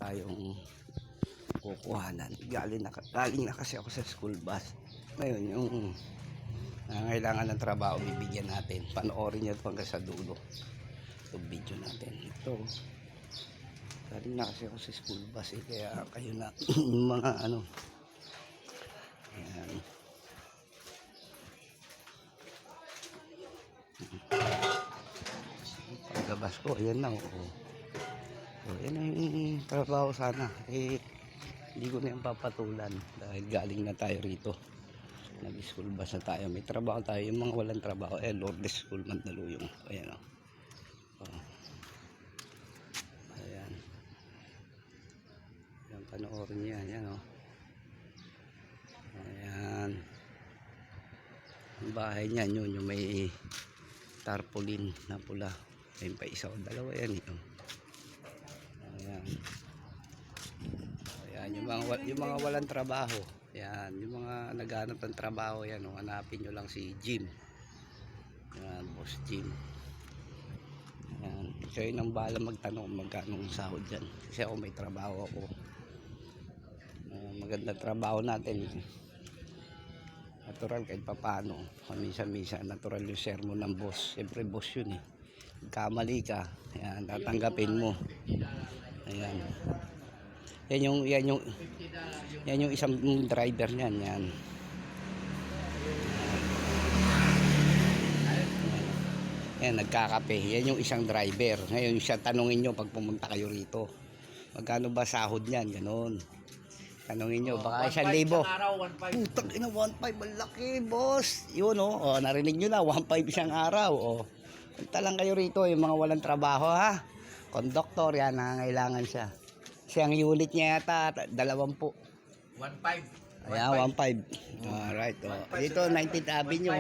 tayong kukuhanan. Galing na kasi ako sa school bus. Ngayon yung kailangan ng trabaho bibigyan natin. Panoorin nyo ito hanggang sa dulo itong video natin. Ito galing na kasi ako sa school bus kaya kayo na yung mga ano. Ayan. Pagkabas ko ayan na. So, yan ang trabaho sana. Hindi ko na yung papatulan dahil galing na tayo rito. Nag-school bus na tayo. May trabaho tayo. Yung mga walang trabaho, Lourdes School, Mandaluyong. Ayan o. Ayan. Ayan, panoorin niya. Ayan o. Ayan. Ang bahay niya, yun, yung may tarpaulin na pula. Ayan pa isa o dalawa yan. Ayan. Ayan, yung mga walang trabaho. Ayan, yung mga naghahanap ng trabaho yan, hanapin nyo lang si Jim. Ayan, Boss Jim. Ayan, siya yun ang bahala magtanong magkano sahod dyan. Kasi ako may trabaho ako. Magandang trabaho natin. Natural kahit papano. Misa-misa, natural yung sermon ng boss. Siyempre boss yun eh. Kamali ka, ayan, tatanggapin mo. Ayan. Yan yung isang driver niyan, yan. Yan, nagkakape. Yan yung isang driver. Ngayon siya tanungin niyo pag pumunta kayo rito. Magkano ba sahod niyan? Ganon. Tanungin niyo, baka 1,000. Putang ina, 1,500, malaki, boss. Yun narinig niyo na, 1,500 isang araw. Punta lang kayo rito, yung mga walang trabaho, ha. Conductor, yan, nangangailangan siya. Siyang unit niya yata 20. 1,500. Ayan, 1,500. Alright. Dito 19th Avenue.